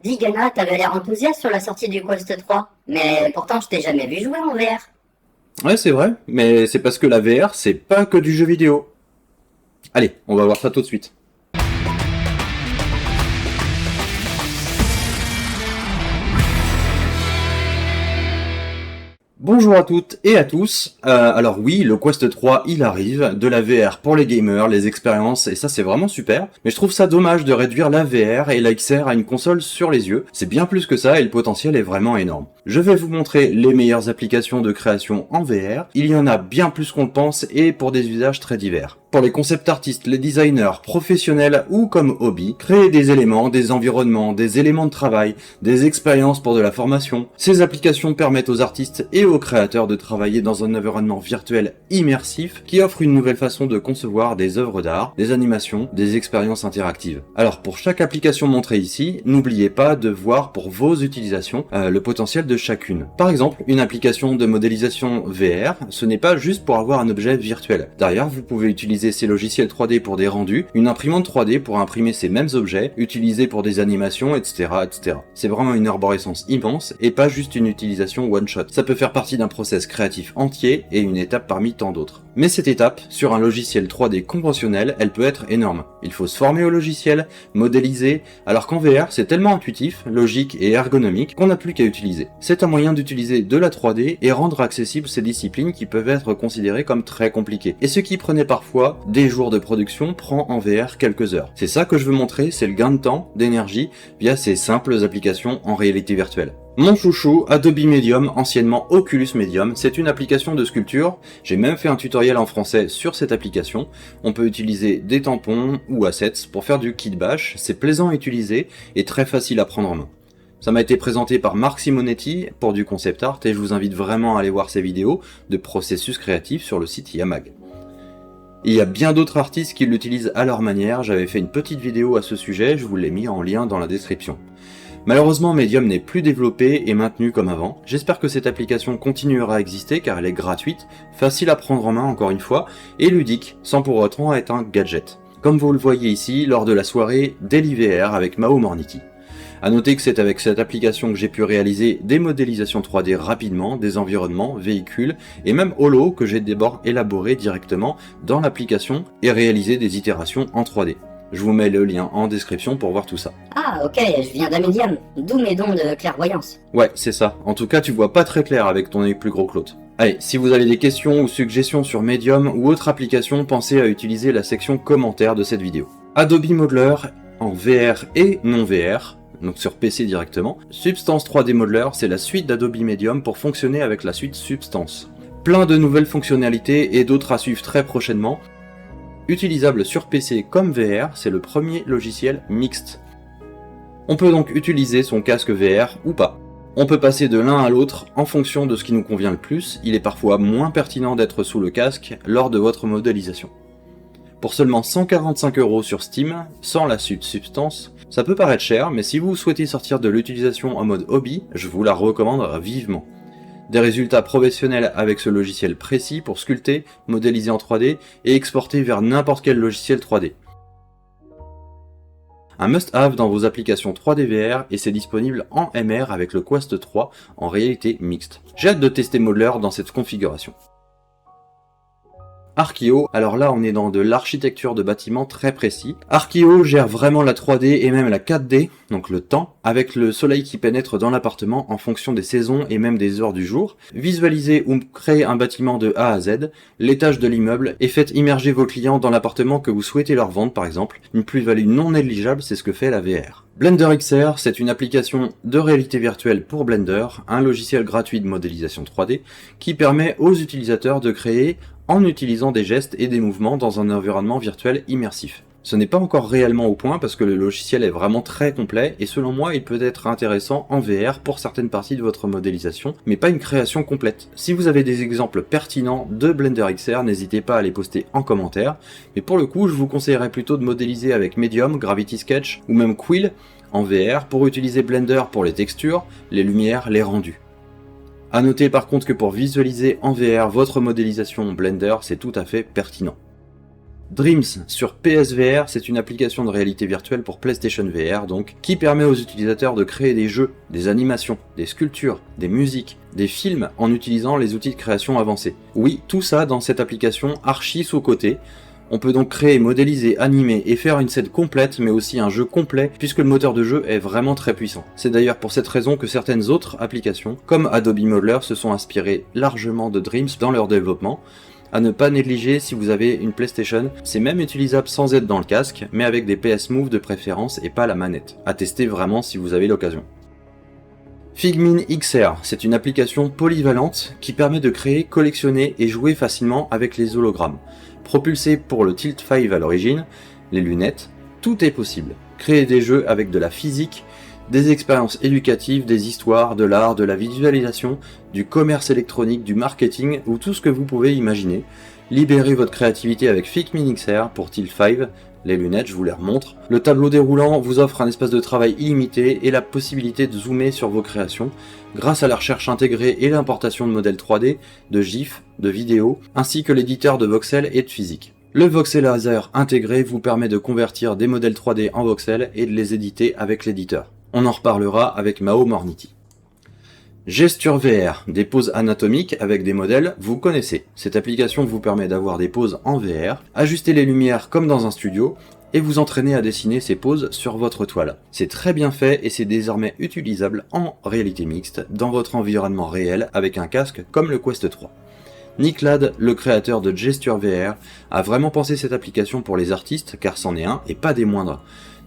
Dis Gana, t'avais l'air enthousiaste sur la sortie du Quest 3, mais pourtant je t'ai jamais vu jouer en VR. Ouais, c'est vrai, mais c'est parce que la VR, c'est pas que du jeu vidéo. Allez, on va voir ça tout de suite. Bonjour à toutes et à tous. Alors oui, le Quest 3, il arrive, de la VR pour les gamers, les expériences, et ça c'est vraiment super. Mais je trouve ça dommage de réduire la VR et la XR à une console sur les yeux. C'est bien plus que ça et le potentiel est vraiment énorme. Je vais vous montrer les meilleures applications de création en VR. Il y en a bien plus qu'on le pense et pour des usages très divers. Pour les concept artistes, les designers, professionnels ou comme hobby, créer des éléments, des environnements, des éléments de travail, des expériences pour de la formation. Ces applications permettent aux artistes et aux créateurs de travailler dans un environnement virtuel immersif qui offre une nouvelle façon de concevoir des œuvres d'art, des animations, des expériences interactives. Alors pour chaque application montrée ici, n'oubliez pas de voir pour vos utilisations le potentiel de chacune. Par exemple, une application de modélisation VR, ce n'est pas juste pour avoir un objet virtuel. Derrière, vous pouvez utiliser ces logiciels 3D pour des rendus, une imprimante 3D pour imprimer ces mêmes objets, utilisés pour des animations, etc., etc. C'est vraiment une arborescence immense et pas juste une utilisation one-shot. Ça peut faire partie d'un process créatif entier et une étape parmi tant d'autres. Mais cette étape, sur un logiciel 3D conventionnel, elle peut être énorme. Il faut se former au logiciel, modéliser, alors qu'en VR, c'est tellement intuitif, logique et ergonomique qu'on n'a plus qu'à utiliser. C'est un moyen d'utiliser de la 3D et rendre accessibles ces disciplines qui peuvent être considérées comme très compliquées. Et ce qui prenait parfois des jours de production prend en VR quelques heures. C'est ça que je veux montrer, c'est le gain de temps, d'énergie, via ces simples applications en réalité virtuelle. Mon chouchou, Adobe Medium, anciennement Oculus Medium, c'est une application de sculpture. J'ai même fait un tutoriel en français sur cette application. On peut utiliser des tampons ou assets pour faire du kit bash. C'est plaisant à utiliser et très facile à prendre en main. Ça m'a été présenté par Marc Simonetti pour du concept art et je vous invite vraiment à aller voir ses vidéos de processus créatif sur le site Yamag. Il y a bien d'autres artistes qui l'utilisent à leur manière, j'avais fait une petite vidéo à ce sujet, je vous l'ai mis en lien dans la description. Malheureusement, Medium n'est plus développé et maintenu comme avant. J'espère que cette application continuera à exister car elle est gratuite, facile à prendre en main encore une fois, et ludique, sans pour autant être un gadget. Comme vous le voyez ici, lors de la soirée Daily VR avec Mao Morniti. A noter que c'est avec cette application que j'ai pu réaliser des modélisations 3D rapidement, des environnements, véhicules et même holo que j'ai d'abord élaboré directement dans l'application et réalisé des itérations en 3D. Je vous mets le lien en description pour voir tout ça. Ah ok, je viens d'un Medium, d'où mes dons de clairvoyance. Ouais, c'est ça. En tout cas, tu vois pas très clair avec ton œil plus gros que l'autre. Allez, si vous avez des questions ou suggestions sur Medium ou autre application, pensez à utiliser la section commentaires de cette vidéo. Adobe Modeler en VR et non VR, donc sur PC directement. Substance 3D Modeler, c'est la suite d'Adobe Medium pour fonctionner avec la suite Substance. Plein de nouvelles fonctionnalités et d'autres à suivre très prochainement. Utilisable sur PC comme VR, c'est le premier logiciel mixte. On peut donc utiliser son casque VR ou pas. On peut passer de l'un à l'autre en fonction de ce qui nous convient le plus, il est parfois moins pertinent d'être sous le casque lors de votre modélisation. Pour seulement 145 € sur Steam, sans la suite Substance, ça peut paraître cher, mais si vous souhaitez sortir de l'utilisation en mode hobby, je vous la recommande vivement. Des résultats professionnels avec ce logiciel précis pour sculpter, modéliser en 3D et exporter vers n'importe quel logiciel 3D. Un must-have dans vos applications 3D VR et c'est disponible en MR avec le Quest 3 en réalité mixte. J'ai hâte de tester Modeler dans cette configuration. Arkio, alors là on est dans de l'architecture de bâtiments très précis. Arkio gère vraiment la 3D et même la 4D, donc le temps, avec le soleil qui pénètre dans l'appartement en fonction des saisons et même des heures du jour. Visualisez ou créez un bâtiment de A à Z, l'étage de l'immeuble, et faites immerger vos clients dans l'appartement que vous souhaitez leur vendre par exemple. Une plus-value non négligeable, c'est ce que fait la VR. Blender XR, c'est une application de réalité virtuelle pour Blender, un logiciel gratuit de modélisation 3D qui permet aux utilisateurs de créer en utilisant des gestes et des mouvements dans un environnement virtuel immersif. Ce n'est pas encore réellement au point parce que le logiciel est vraiment très complet et selon moi il peut être intéressant en VR pour certaines parties de votre modélisation, mais pas une création complète. Si vous avez des exemples pertinents de Blender XR, n'hésitez pas à les poster en commentaire, mais pour le coup je vous conseillerais plutôt de modéliser avec Medium, Gravity Sketch ou même Quill en VR pour utiliser Blender pour les textures, les lumières, les rendus. A noter par contre que pour visualiser en VR votre modélisation Blender, c'est tout à fait pertinent. Dreams sur PSVR, c'est une application de réalité virtuelle pour PlayStation VR donc, qui permet aux utilisateurs de créer des jeux, des animations, des sculptures, des musiques, des films en utilisant les outils de création avancés. Oui, tout ça dans cette application archi sous-cotée. On peut donc créer, modéliser, animer et faire une scène complète, mais aussi un jeu complet, puisque le moteur de jeu est vraiment très puissant. C'est d'ailleurs pour cette raison que certaines autres applications, comme Adobe Modeler, se sont inspirées largement de Dreams dans leur développement. À ne pas négliger si vous avez une PlayStation, c'est même utilisable sans être dans le casque, mais avec des PS Move de préférence et pas la manette. À tester vraiment si vous avez l'occasion. Figmin XR, c'est une application polyvalente qui permet de créer, collectionner et jouer facilement avec les hologrammes. Propulsé pour le Tilt 5 à l'origine, les lunettes, tout est possible. Créer des jeux avec de la physique, des expériences éducatives, des histoires, de l'art, de la visualisation, du commerce électronique, du marketing ou tout ce que vous pouvez imaginer. Libérez votre créativité avec Figmin XR pour Tilt 5. Les lunettes, je vous les remontre. Le tableau déroulant vous offre un espace de travail illimité et la possibilité de zoomer sur vos créations grâce à la recherche intégrée et l'importation de modèles 3D, de GIF, de vidéos, ainsi que l'éditeur de voxels et de physique. Le voxelizer intégré vous permet de convertir des modèles 3D en voxels et de les éditer avec l'éditeur. On en reparlera avec Mao Morniti. Gesture VR, des poses anatomiques avec des modèles, vous connaissez. Cette application vous permet d'avoir des poses en VR, ajuster les lumières comme dans un studio, et vous entraîner à dessiner ces poses sur votre toile. C'est très bien fait et c'est désormais utilisable en réalité mixte dans votre environnement réel avec un casque comme le Quest 3. Nick Ladd, le créateur de Gesture VR, a vraiment pensé cette application pour les artistes car c'en est un et pas des moindres.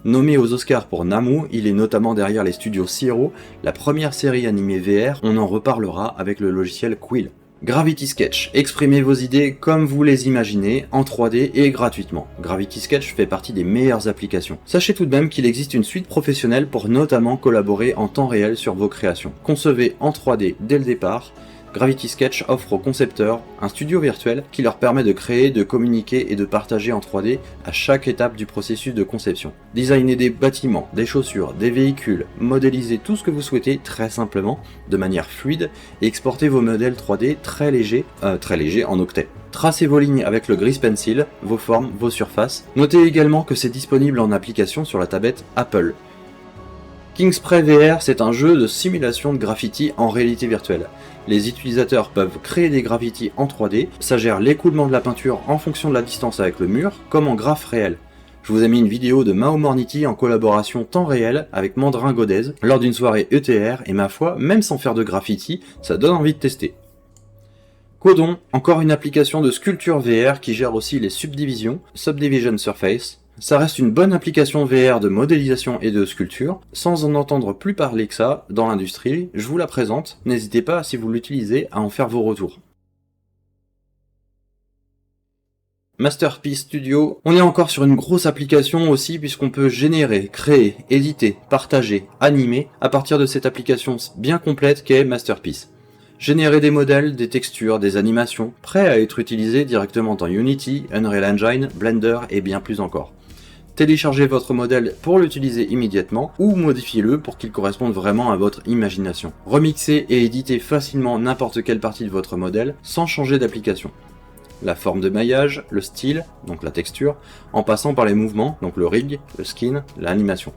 Nommé aux Oscars pour Namu, il est notamment derrière les studios Siro, la première série animée VR, on en reparlera avec le logiciel Quill. Gravity Sketch, exprimez vos idées comme vous les imaginez, en 3D et gratuitement. Gravity Sketch fait partie des meilleures applications. Sachez tout de même qu'il existe une suite professionnelle pour notamment collaborer en temps réel sur vos créations. Concevez en 3D dès le départ, Gravity Sketch offre aux concepteurs un studio virtuel qui leur permet de créer, de communiquer et de partager en 3D à chaque étape du processus de conception. Designer des bâtiments, des chaussures, des véhicules, modéliser tout ce que vous souhaitez très simplement, de manière fluide, et exporter vos modèles 3D très légers en octets. Tracez vos lignes avec le Grease Pencil, vos formes, vos surfaces. Notez également que c'est disponible en application sur la tablette Apple. Kingspray VR, c'est un jeu de simulation de graffiti en réalité virtuelle. Les utilisateurs peuvent créer des graffitis en 3D, ça gère l'écoulement de la peinture en fonction de la distance avec le mur, comme en graphe réel. Je vous ai mis une vidéo de Mao Morniti en collaboration temps réel avec Mandrin Godez lors d'une soirée ETR et ma foi, même sans faire de graffiti, ça donne envie de tester. Codon, encore une application de sculpture VR qui gère aussi les subdivisions, Subdivision Surface. Ça reste une bonne application VR de modélisation et de sculpture, sans en entendre plus parler que ça dans l'industrie, je vous la présente, n'hésitez pas si vous l'utilisez à en faire vos retours. Masterpiece Studio, on est encore sur une grosse application aussi puisqu'on peut générer, créer, éditer, partager, animer à partir de cette application bien complète qu'est Masterpiece. Générer des modèles, des textures, des animations, prêts à être utilisés directement dans Unity, Unreal Engine, Blender et bien plus encore. Téléchargez votre modèle pour l'utiliser immédiatement ou modifiez-le pour qu'il corresponde vraiment à votre imagination. Remixez et éditez facilement n'importe quelle partie de votre modèle sans changer d'application. La forme de maillage, le style, donc la texture, en passant par les mouvements, donc le rig, le skin, l'animation.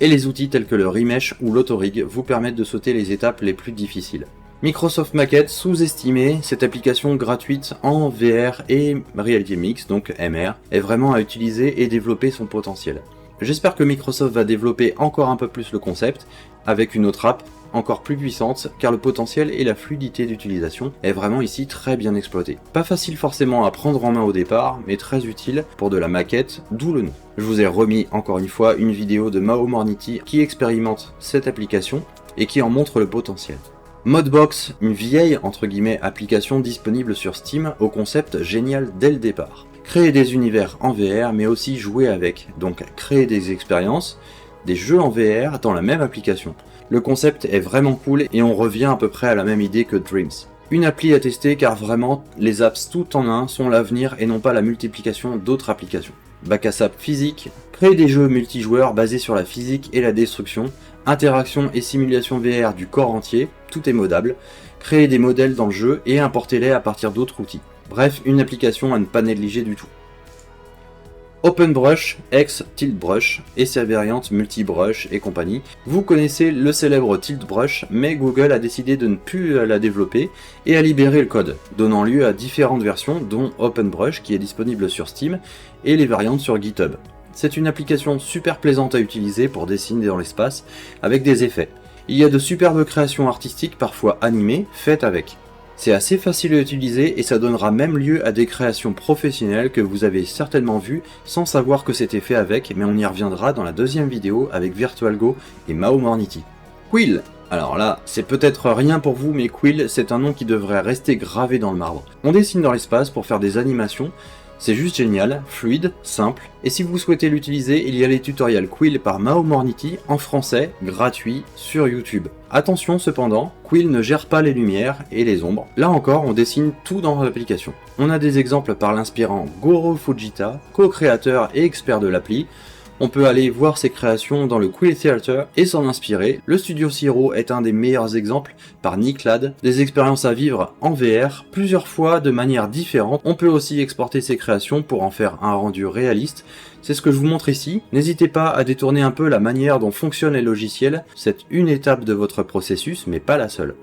Et les outils tels que le remesh ou l'autorig vous permettent de sauter les étapes les plus difficiles. Microsoft Maquette sous-estimé, cette application gratuite en VR et réalité mixte, donc MR, est vraiment à utiliser et développer son potentiel. J'espère que Microsoft va développer encore un peu plus le concept, avec une autre app encore plus puissante, car le potentiel et la fluidité d'utilisation est vraiment ici très bien exploité. Pas facile forcément à prendre en main au départ, mais très utile pour de la maquette, d'où le nom. Je vous ai remis encore une fois une vidéo de Mao Morniti qui expérimente cette application et qui en montre le potentiel. Modbox, une vieille entre guillemets application disponible sur Steam au concept génial dès le départ. Créer des univers en VR mais aussi jouer avec, donc créer des expériences, des jeux en VR dans la même application. Le concept est vraiment cool et on revient à peu près à la même idée que Dreams. Une appli à tester car vraiment les apps tout en un sont l'avenir et non pas la multiplication d'autres applications. Bac à sable physique, créer des jeux multijoueurs basés sur la physique et la destruction, interaction et simulation VR du corps entier, tout est modable, créer des modèles dans le jeu et importer-les à partir d'autres outils. Bref, une application à ne pas négliger du tout. OpenBrush, ex TiltBrush et ses variantes MultiBrush et compagnie. Vous connaissez le célèbre TiltBrush, mais Google a décidé de ne plus la développer et a libéré le code, donnant lieu à différentes versions dont OpenBrush qui est disponible sur Steam et les variantes sur GitHub. C'est une application super plaisante à utiliser pour dessiner dans l'espace avec des effets. Il y a de superbes créations artistiques parfois animées faites avec. C'est assez facile à utiliser et ça donnera même lieu à des créations professionnelles que vous avez certainement vues sans savoir que c'était fait avec, mais on y reviendra dans la deuxième vidéo avec VirtualGo et Maomornity. Quill. Alors là, c'est peut-être rien pour vous, mais Quill, c'est un nom qui devrait rester gravé dans le marbre. On dessine dans l'espace pour faire des animations, c'est juste génial, fluide, simple, et si vous souhaitez l'utiliser, il y a les tutoriels Quill par Maomornity en français, gratuit, sur YouTube. Attention cependant, Quill ne gère pas les lumières et les ombres. Là encore, on dessine tout dans l'application. On a des exemples par l'inspirant Goro Fujita, co-créateur et expert de l'appli. On peut aller voir ses créations dans le Quill Theater et s'en inspirer. Le Studio Zero est un des meilleurs exemples par Nick Ladd. Des expériences à vivre en VR, plusieurs fois de manière différente. On peut aussi exporter ses créations pour en faire un rendu réaliste. C'est ce que je vous montre ici. N'hésitez pas à détourner un peu la manière dont fonctionnent les logiciels. C'est une étape de votre processus, mais pas la seule.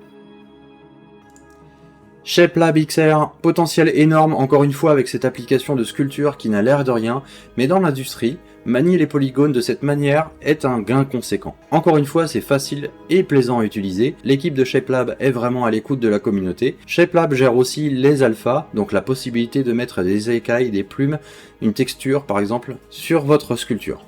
Shapelab XR, potentiel énorme encore une fois avec cette application de sculpture qui n'a l'air de rien, mais dans l'industrie, manier les polygones de cette manière est un gain conséquent. Encore une fois, c'est facile et plaisant à utiliser. L'équipe de Shapelab est vraiment à l'écoute de la communauté. Shapelab gère aussi les alphas, donc la possibilité de mettre des écailles, des plumes, une texture par exemple, sur votre sculpture.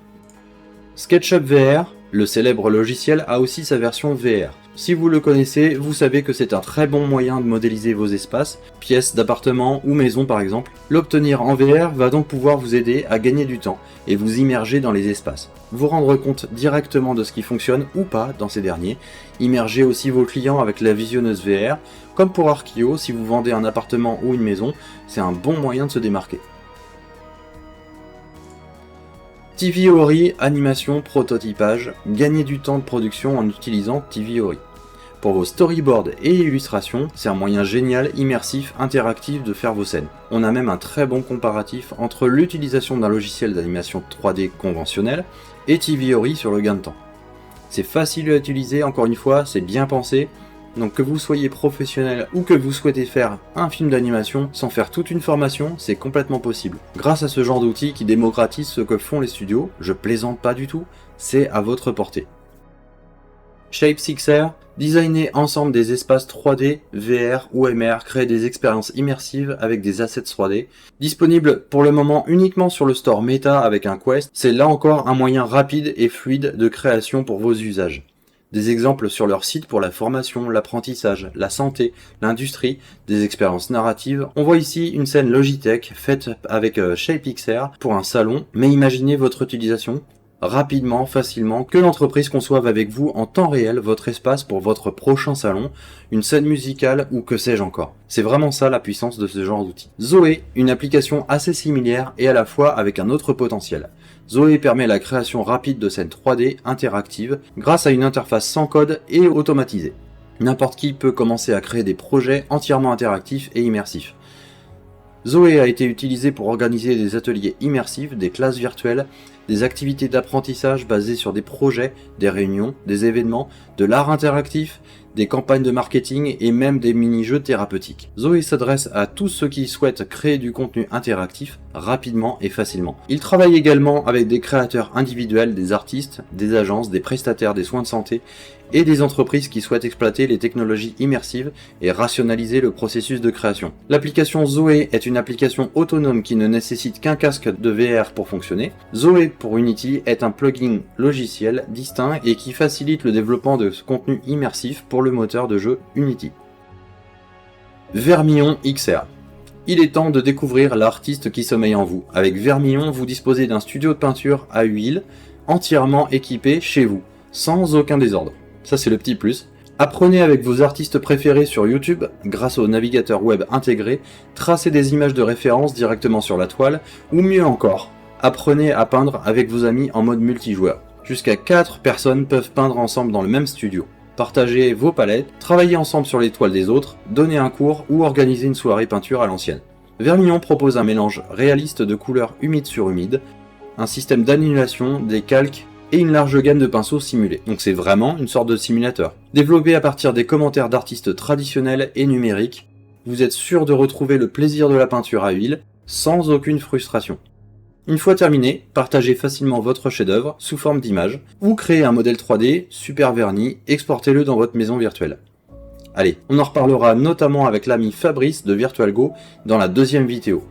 SketchUp VR, le célèbre logiciel, a aussi sa version VR. Si vous le connaissez, vous savez que c'est un très bon moyen de modéliser vos espaces, pièces d'appartements ou maisons par exemple. L'obtenir en VR va donc pouvoir vous aider à gagner du temps et vous immerger dans les espaces. Vous rendre compte directement de ce qui fonctionne ou pas dans ces derniers. Immerger aussi vos clients avec la visionneuse VR. Comme pour Arkio, si vous vendez un appartement ou une maison, c'est un bon moyen de se démarquer. TVORI, animation, prototypage, gagner du temps de production en utilisant TVORI. Pour vos storyboards et illustrations, c'est un moyen génial, immersif, interactif de faire vos scènes. On a même un très bon comparatif entre l'utilisation d'un logiciel d'animation 3D conventionnel et TVORI sur le gain de temps. C'est facile à utiliser, encore une fois, c'est bien pensé. Donc que vous soyez professionnel ou que vous souhaitez faire un film d'animation sans faire toute une formation, c'est complètement possible. Grâce à ce genre d'outils qui démocratisent ce que font les studios, je plaisante pas du tout, c'est à votre portée. ShapesXR, designer ensemble des espaces 3D, VR ou MR, créer des expériences immersives avec des assets 3D. Disponible pour le moment uniquement sur le store Meta avec un Quest, c'est là encore un moyen rapide et fluide de création pour vos usages. Des exemples sur leur site pour la formation, l'apprentissage, la santé, l'industrie, des expériences narratives. On voit ici une scène Logitech faite avec ShapeXR pour un salon, mais imaginez votre utilisation rapidement, facilement, que l'entreprise conçoive avec vous en temps réel votre espace pour votre prochain salon, une scène musicale ou que sais-je encore. C'est vraiment ça la puissance de ce genre d'outil. Zoé, une application assez similaire et à la fois avec un autre potentiel. Zoé permet la création rapide de scènes 3D interactives grâce à une interface sans code et automatisée. N'importe qui peut commencer à créer des projets entièrement interactifs et immersifs. Zoé a été utilisée pour organiser des ateliers immersifs, des classes virtuelles, des activités d'apprentissage basées sur des projets, des réunions, des événements, de l'art interactif, des campagnes de marketing et même des mini-jeux thérapeutiques. Zoé s'adresse à tous ceux qui souhaitent créer du contenu interactif rapidement et facilement. Il travaille également avec des créateurs individuels, des artistes, des agences, des prestataires des soins de santé et des entreprises qui souhaitent exploiter les technologies immersives et rationaliser le processus de création. L'application Zoé est une application autonome qui ne nécessite qu'un casque de VR pour fonctionner. Zoé pour Unity est un plugin logiciel distinct et qui facilite le développement de ce contenu immersif pour le moteur de jeu Unity. Vermillon XR. Il est temps de découvrir l'artiste qui sommeille en vous. Avec Vermillon, vous disposez d'un studio de peinture à huile entièrement équipé chez vous, sans aucun désordre. Ça c'est le petit plus. Apprenez avec vos artistes préférés sur YouTube, grâce au navigateur web intégré, tracez des images de référence directement sur la toile, ou mieux encore, apprenez à peindre avec vos amis en mode multijoueur. Jusqu'à 4 personnes peuvent peindre ensemble dans le même studio. Partagez vos palettes, travaillez ensemble sur les toiles des autres, donnez un cours ou organisez une soirée peinture à l'ancienne. Vermillon propose un mélange réaliste de couleurs humides sur humides, un système d'annulation, des calques et une large gamme de pinceaux simulés. Donc c'est vraiment une sorte de simulateur. Développé à partir des commentaires d'artistes traditionnels et numériques, vous êtes sûr de retrouver le plaisir de la peinture à huile sans aucune frustration. Une fois terminé, partagez facilement votre chef-d'œuvre sous forme d'image ou créez un modèle 3D super verni, exportez-le dans votre maison virtuelle. Allez, on en reparlera notamment avec l'ami Fabrice de VirtualGo dans la deuxième vidéo.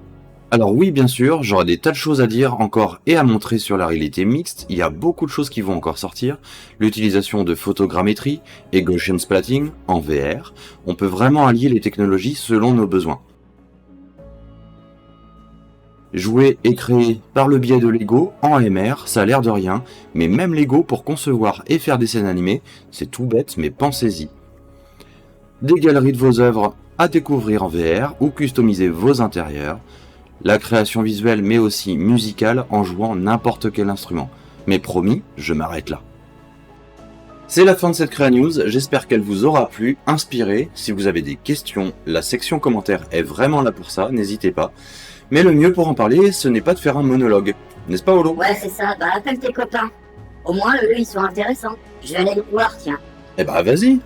Alors oui, bien sûr, j'aurai des tas de choses à dire encore et à montrer sur la réalité mixte, il y a beaucoup de choses qui vont encore sortir, l'utilisation de photogrammétrie et Gaussian splatting en VR, on peut vraiment allier les technologies selon nos besoins. Jouer et créer par le biais de Lego en MR, ça a l'air de rien, mais même Lego pour concevoir et faire des scènes animées, c'est tout bête mais pensez-y. Des galeries de vos œuvres à découvrir en VR ou customiser vos intérieurs. La création visuelle mais aussi musicale en jouant n'importe quel instrument. Mais promis, je m'arrête là. C'est la fin de cette Créa News, j'espère qu'elle vous aura plu, inspiré. Si vous avez des questions, la section commentaires est vraiment là pour ça, n'hésitez pas. Mais le mieux pour en parler, ce n'est pas de faire un monologue. N'est-ce pas, Olo? Ouais, c'est ça, bah appelle tes copains. Au moins, eux, ils sont intéressants. Je vais aller les voir, tiens. Eh bah vas-y.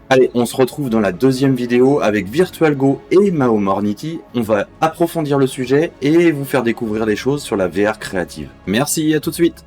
Allez, on se retrouve dans la deuxième vidéo avec VirtualGo et Mao Mornity. On va approfondir le sujet et vous faire découvrir des choses sur la VR créative. Merci, à tout de suite.